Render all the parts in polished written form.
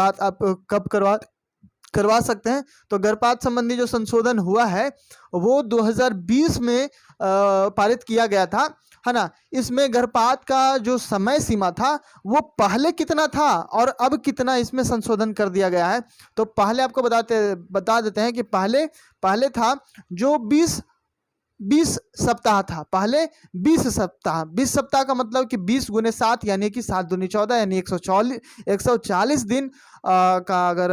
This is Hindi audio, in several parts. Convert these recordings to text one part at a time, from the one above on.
बात आप कब करवा सकते हैं। तो गर्भपात संबंधी जो संशोधन हुआ है वो 2020 में पारित किया गया था, है ना। इसमें गर्भपात का जो समय सीमा था वो पहले कितना था और अब कितना इसमें संशोधन कर दिया गया है। तो पहले आपको बता देते हैं कि पहले था जो 20 सप्ताह था। पहले 20 सप्ताह का मतलब कि 20 गुने 7 यानी कि 7 दूनी 14 यानी 140 दिन का अगर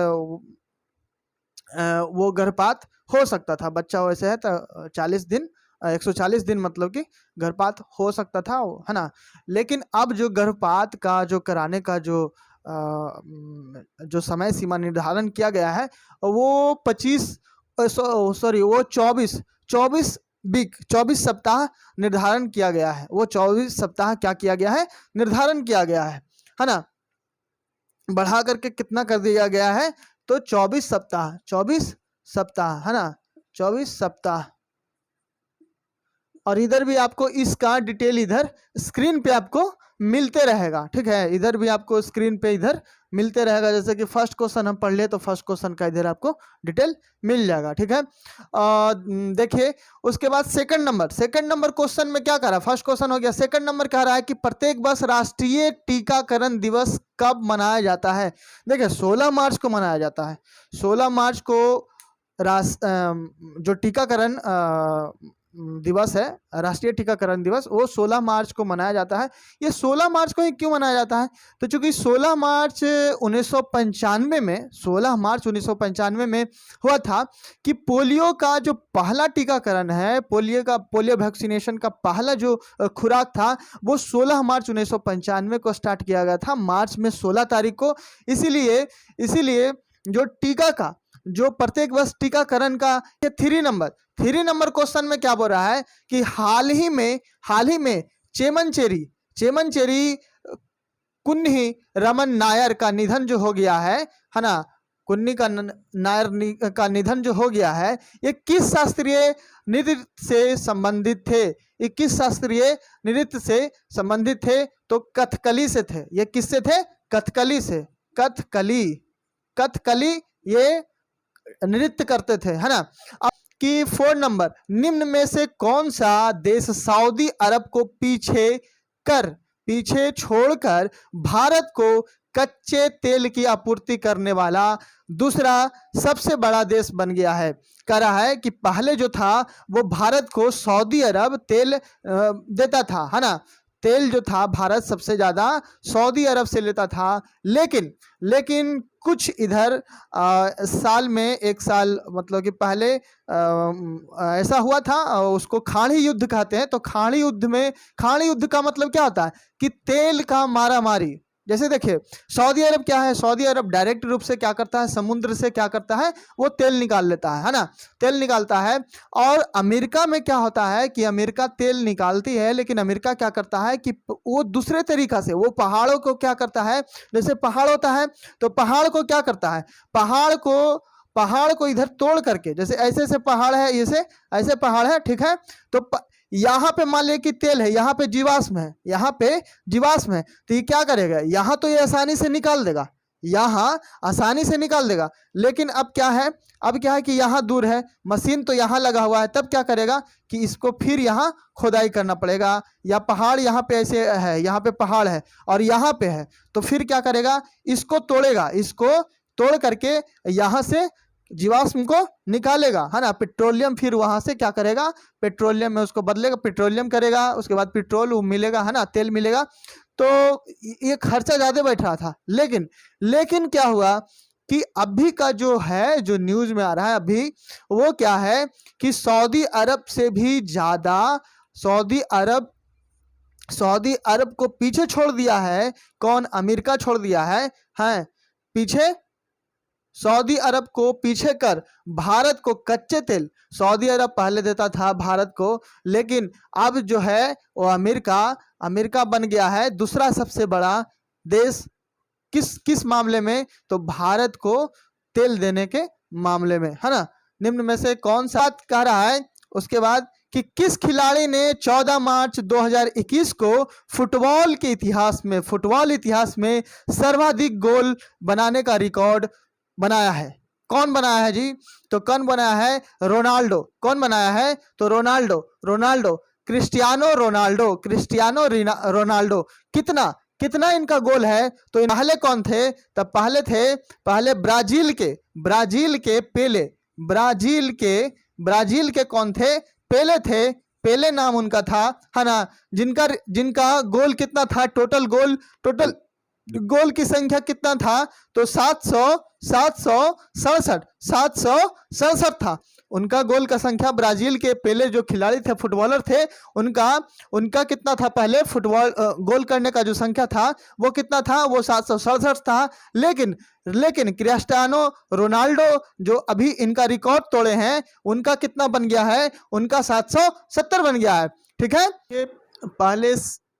वो गर्भपात हो सकता था। बच्चा वैसे है तो 40 दिन 140 दिन मतलब कि गर्भपात हो सकता था, है ना। लेकिन अब जो गर्भपात का जो कराने का जो समय सीमा निर्धारण किया गया है वो 24 सप्ताह निर्धारण किया गया है। वो 24 सप्ताह क्या किया गया है, निर्धारण किया गया है ना। बढ़ा करके कितना कर दिया गया है, तो 24 सप्ताह, है ना, 24 सप्ताह। और इधर भी आपको इसका डिटेल इधर स्क्रीन पे आपको मिलते रहेगा, ठीक है। इधर भी आपको स्क्रीन पे इधर मिलते रहेगा। जैसे कि फर्स्ट क्वेश्चन हम पढ़ ले तो फर्स्ट क्वेश्चन का इधर आपको डिटेल मिल जाएगा, ठीक है। देखिए उसके बाद सेकंड नंबर क्वेश्चन में क्या कह रहा है, फर्स्ट क्वेश्चन हो गया। सेकंड नंबर कह रहा है कि प्रत्येक वर्ष राष्ट्रीय टीकाकरण दिवस कब मनाया जाता है। देखिए 16 मार्च को मनाया जाता है। 16 मार्च को जो टीकाकरण दिवस है, राष्ट्रीय टीकाकरण दिवस, वो 16 मार्च को मनाया जाता है। ये 16 मार्च को ही क्यों मनाया जाता है, तो चूंकि 16 मार्च 1995 में हुआ था कि पोलियो का जो पहला टीकाकरण है, पोलियो वैक्सीनेशन का पहला जो खुराक था वो 16 मार्च 1995 को स्टार्ट किया गया था, मार्च में 16 तारीख को। इसीलिए जो टीका का जो प्रत्येक वर्ष टीकाकरण का 3 नंबर क्वेश्चन में क्या बोल रहा है कि हाल ही में चेमनचेरी कुन्नी रमन नायर का निधन जो हो गया है ना, कुन्नी का नायर का निधन जो हो गया है, ये किस शास्त्रीय नृत्य से संबंधित थे। ये किस शास्त्रीय नृत्य से संबंधित थे, तो कथकली से थे। ये किससे थे, कथकली से। कथकली ये नृत्य करते थे, है ना। अब कि 4 नंबर, निम्न में से कौन सा देश सऊदी अरब को पीछे छोड़कर भारत को कच्चे तेल की आपूर्ति करने वाला दूसरा सबसे बड़ा देश बन गया है। कह रहा है कि पहले जो था वो भारत को सऊदी अरब तेल देता था, है ना। तेल जो था भारत सबसे ज्यादा सऊदी अरब से लेता था। लेकिन कुछ इधर साल में एक साल मतलब कि पहले ऐसा हुआ था, उसको खाड़ी युद्ध कहते हैं। तो खाड़ी युद्ध का मतलब क्या होता है कि तेल का मारामारी। जैसे देखिए सऊदी अरब क्या है, सऊदी अरब डायरेक्ट रूप से क्या करता है, समुद्र से क्या करता है, वो तेल निकाल लेता है ना, तेल निकालता है। और अमेरिका में क्या होता है कि अमेरिका तेल निकालती है, लेकिन अमेरिका क्या करता है कि वो दूसरे तरीका से वो पहाड़ों को क्या करता है, जैसे पहाड़ होता है तो पहाड़ को क्या करता है, पहाड़ को इधर तोड़ करके, जैसे ऐसे पहाड़ है, ऐसे पहाड़ है, ठीक है। तो यहाँ पे मान लिया कि तेल है, यहाँ पे जीवाश्म है, तो ये क्या करेगा, यहाँ तो ये आसानी से निकाल देगा, लेकिन अब क्या है कि यहाँ दूर है, मशीन तो यहाँ लगा हुआ है, तब क्या करेगा कि इसको फिर यहाँ खोदाई करना पड़ेगा। या पहाड़ यहाँ पे ऐसे है, यहाँ पे पहाड़ है और यहाँ पे है, तो फिर क्या करेगा, इसको तोड़ेगा, इसको तोड़ करके यहाँ से जीवाश्म को निकालेगा, है ना। पेट्रोलियम फिर वहां से क्या करेगा, पेट्रोलियम में उसको बदलेगा, पेट्रोलियम करेगा, उसके बाद पेट्रोल मिलेगा, है ना, तेल मिलेगा। तो ये खर्चा ज्यादा बैठ रहा था। लेकिन क्या हुआ कि अभी का जो है, जो न्यूज में आ रहा है अभी, वो क्या है कि सऊदी अरब से भी ज्यादा सऊदी अरब को पीछे छोड़ दिया है। कौन, अमेरिका छोड़ दिया है पीछे। सऊदी अरब को पीछे कर भारत को कच्चे तेल, सऊदी अरब पहले देता था भारत को, लेकिन अब जो है वो अमेरिका बन गया है दूसरा सबसे बड़ा देश। किस मामले में, तो भारत को तेल देने के मामले में, है ना। निम्न में से कौन सा कह रहा है। उसके बाद कि किस खिलाड़ी ने 14 मार्च 2021 को फुटबॉल इतिहास में सर्वाधिक गोल बनाने का रिकॉर्ड बनाया है? कौन बनाया है जी? तो कौन बनाया है? रोनाल्डो। कौन बनाया है? तो रोनाल्डो क्रिस्टियानो रोनाल्डो। कितना इनका गोल है? तो पहले कौन थे? तब पहले ब्राजील के ब्राजील के कौन थे? पेले थे। पेले नाम उनका था, है ना, जिनका गोल कितना था? टोटल गोल की संख्या कितना था? तो 767 था उनका गोल का संख्या। ब्राजील के पेले जो खिलाड़ी थे, फुटबॉलर थे, उनका कितना था? पहले फुटबॉल गोल करने का जो संख्या था वो कितना था? वो 767 था। लेकिन क्रिस्टियानो रोनाल्डो जो अभी इनका रिकॉर्ड तोड़े हैं, उनका कितना बन गया है? उनका 770 बन गया है। ठीक है, ये पहले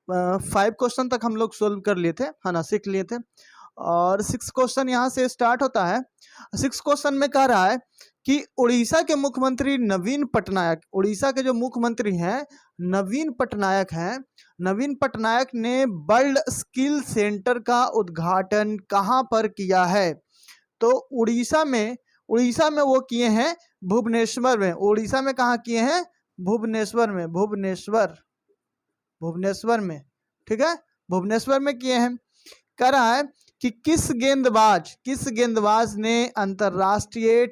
5 क्वेश्चन तक हम लोग सोल्व कर लिए थे, है ना, सीख लिए थे। और 6 क्वेश्चन यहाँ से स्टार्ट होता है। 6 क्वेश्चन में कह रहा है कि उड़ीसा के मुख्यमंत्री नवीन पटनायक, उड़ीसा के जो मुख्यमंत्री हैं नवीन पटनायक ने वर्ल्ड स्किल सेंटर का उद्घाटन कहाँ पर किया है? तो उड़ीसा में वो किए हैं भुवनेश्वर में। उड़ीसा में कहाँ किए हैं? भुवनेश्वर में। ठीक है, भुवनेश्वर में किए हैं। कह रहा है कि किस गेंदबाज ने अंतरराष्ट्रीय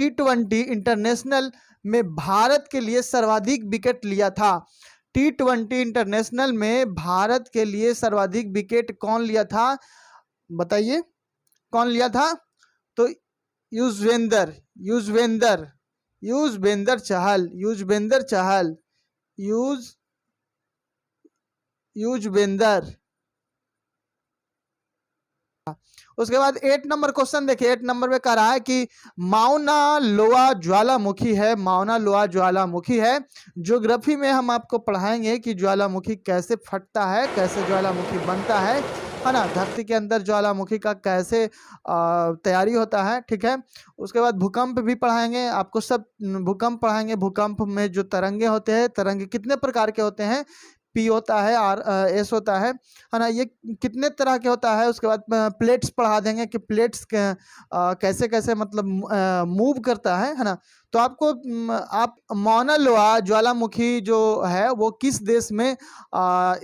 T20 इंटरनेशनल में भारत के लिए सर्वाधिक विकेट लिया था? T20 इंटरनेशनल में भारत के लिए सर्वाधिक विकेट कौन लिया था? बताइए कौन लिया था? तो युजवेंद्र उसके बाद 8 नंबर क्वेश्चन देखिए। 8 नंबर में कह रहा है कि माउना लोआ ज्वालामुखी है। ज्योग्राफी में हम आपको पढ़ाएंगे कि ज्वालामुखी कैसे फटता है, कैसे ज्वालामुखी बनता है ना, धरती के अंदर ज्वालामुखी का कैसे तैयारी होता है। ठीक है, उसके बाद भूकंप भी पढ़ाएंगे आपको, सब भूकंप पढ़ाएंगे। भूकंप में जो तरंगे होते हैं, तरंगे कितने प्रकार के होते हैं? पी होता है, आर एस होता है ना, ये कितने तरह के होता है। उसके बाद प्लेट्स पढ़ा देंगे कि प्लेट्स कैसे कैसे मतलब मूव करता है ना। तो आपको आप माउना लोआ ज्वालामुखी जो है वो किस देश में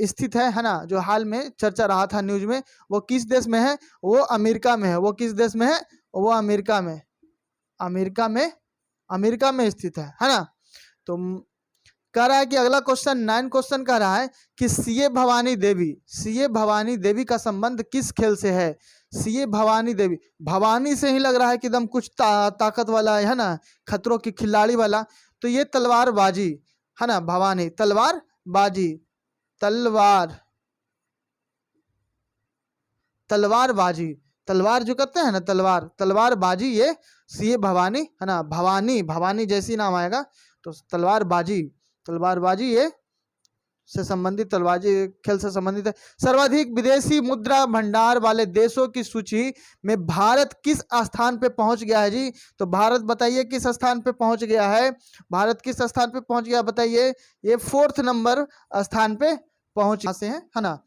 स्थित है ना, जो हाल में चर्चा रहा था न्यूज में, वो किस देश में है? वो अमेरिका में है। वो किस देश में है? वो अमेरिका में स्थित है ना। तो कह रहा है कि अगला क्वेश्चन 9 क्वेश्चन कह रहा है कि सीए भवानी देवी का संबंध किस खेल से है? सीए भवानी देवी, भवानी से ही लग रहा है कि एकदम कुछ ताकत वाला है ना, खतरों की खिलाड़ी वाला। तो ये तलवारबाजी है ना, भवानी तलवारबाजी तलवार जो करते हैं ना, तलवारबाजी, ये सीए भवानी है ना। भवानी जैसी नाम आएगा तो तलवारबाजी ये से संबंधित, तलवारबाजी खेल से संबंधित है। सर्वाधिक विदेशी मुद्रा भंडार वाले देशों की सूची में भारत किस स्थान पे पहुंच गया है जी? तो भारत बताइए किस स्थान पे पहुंच गया है? बताइए। ये 4th नंबर स्थान पे पहुंच से है ना।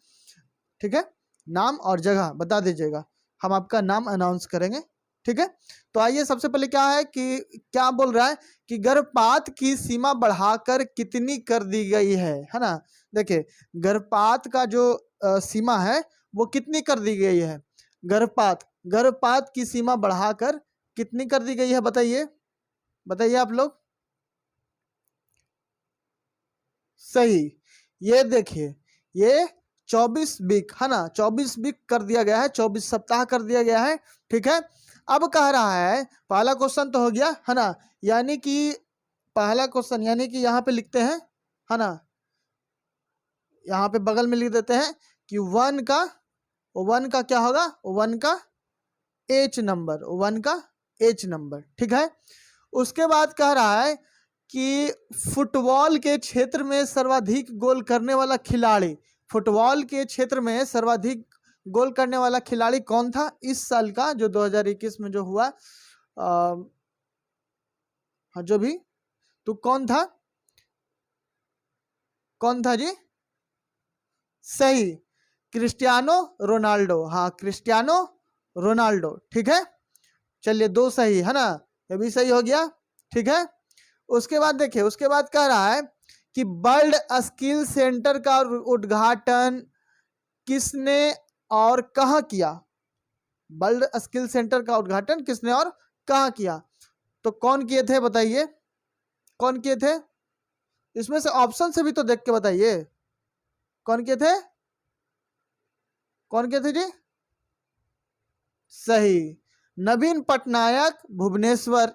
ठीक है, नाम और जगह बता दीजिएगा, हम आपका नाम अनाउंस करेंगे। ठीक है, तो आइए सबसे पहले क्या बोल रहा है कि गर्भपात की सीमा बढ़ाकर कितनी कर दी गई है ना। देखिए, गर्भपात का जो सीमा है वो कितनी कर दी गई है? गर्भपात की सीमा बढ़ाकर कितनी कर दी गई है? बताइए आप लोग। सही, ये देखिए, ये 24 वीक है ना, 24 वीक कर दिया गया है, 24 सप्ताह कर दिया गया है। ठीक है, अब कह रहा है, पहला क्वेश्चन तो हो गया है ना, यानी कि पहला क्वेश्चन यानी कि यहाँ पे लिखते हैं है ना, यहाँ पे बगल में लिख देते हैं कि 1 का क्या होगा? 1 का H नंबर। ठीक है, उसके बाद कह रहा है कि फुटबॉल के क्षेत्र में सर्वाधिक गोल करने वाला खिलाड़ी कौन था इस साल का, जो 2021 में जो हुआ? हाँ जो भी, तो कौन था, कौन था जी? सही, क्रिस्टियानो रोनाल्डो। हाँ क्रिस्टियानो रोनाल्डो, ठीक है। चलिए 2 सही है ना, ये भी सही हो गया, ठीक है। उसके बाद देखिए, उसके बाद कह रहा है कि वर्ल्ड स्किल सेंटर का उद्घाटन किसने और कहाँ किया? वर्ल्ड स्किल सेंटर का उद्घाटन किसने और कहाँ किया? तो कौन किए थे बताइए, कौन किए थे? इसमें से ऑप्शन से भी तो देख के बताइए, कौन किए थे, कौन किए थे जी? सही, नवीन पटनायक भुवनेश्वर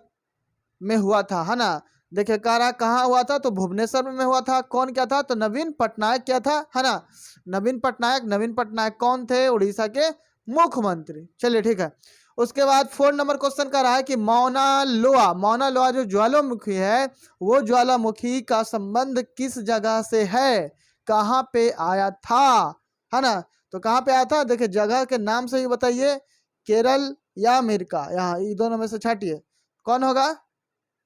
में हुआ था, है ना। देखिए कह रहा कहाँ हुआ था, तो भुवनेश्वर में हुआ था। कौन क्या था, तो नवीन पटनायक क्या था, है ना। नवीन पटनायक, नवीन पटनायक कौन थे? उड़ीसा के मुख्यमंत्री। चलिए ठीक है। उसके बाद 4 नंबर क्वेश्चन का रहा है कि मौना लोआ, मौना लोआ जो ज्वालामुखी है, वो ज्वालामुखी का संबंध किस जगह से है, कहाँ पे आया था, है ना। तो कहाँ पे आया था, देखिए जगह के नाम से ही बताइए, केरल या अमेरिका, यहाँ ये दोनों में से छाटिए, कौन होगा,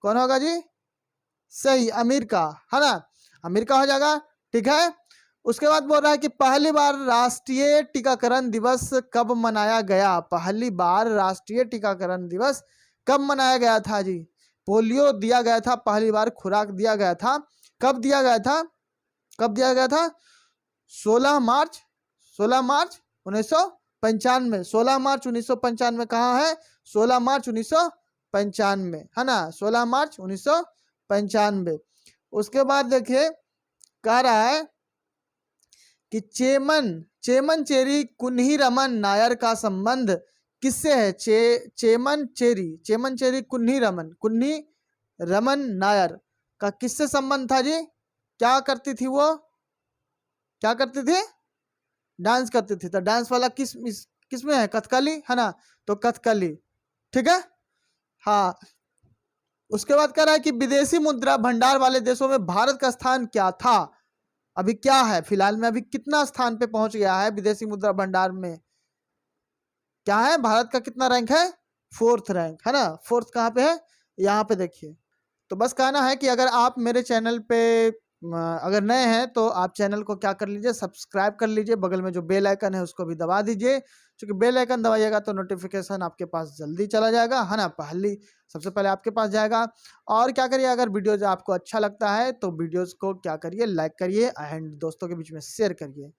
कौन होगा जी? सही, अमेरिका, है ना, अमेरिका हो जाएगा, ठीक है। उसके बाद बोल रहा है कि पहली बार राष्ट्रीय टीकाकरण दिवस कब मनाया गया? पहली बार राष्ट्रीय टीकाकरण दिवस कब मनाया गया था जी? पोलियो दिया गया था, पहली बार खुराक दिया गया था, कब दिया गया था, कब दिया गया था? 16 मार्च, 16 मार्च 1995, 16 मार्च 1995 कहाँ है? 16 मार्च 1995, है ना, 16 मार्च 1995। उसके बाद देखिए कह रहा है कि चेमन चेरी कुन्ही रमन नायर का संबंध किससे है? चेमन चेरी कुन्ही रमन नायर का किससे संबंध था जी? क्या करती थी वो, क्या करती थी? डांस करती थी। तो डांस वाला किस में है? कथकली, है ना, तो कथकली, ठीक है। हाँ, उसके बाद कह रहा है कि विदेशी मुद्रा भंडार वाले देशों में भारत का स्थान क्या था? अभी क्या है फिलहाल में, अभी कितना स्थान पे पहुंच गया है विदेशी मुद्रा भंडार में? क्या है, भारत का कितना रैंक है? 4th रैंक, है ना। 4th कहाँ पे है, यहाँ पे देखिए। तो बस कहना है कि अगर आप मेरे चैनल पे अगर नए हैं तो आप चैनल को क्या कर लीजिए, सब्सक्राइब कर लीजिए, बगल में जो बेल आइकन है उसको भी दबा दीजिए, क्योंकि बेल आइकन दबाइएगा तो नोटिफिकेशन आपके पास जल्दी चला जाएगा, है ना, सबसे पहले आपके पास जाएगा। और क्या करिए, अगर वीडियोज आपको अच्छा लगता है तो वीडियोज को क्या करिए, लाइक करिए एंड दोस्तों के बीच में शेयर करिए।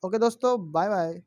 ओके दोस्तों, बाय बाय।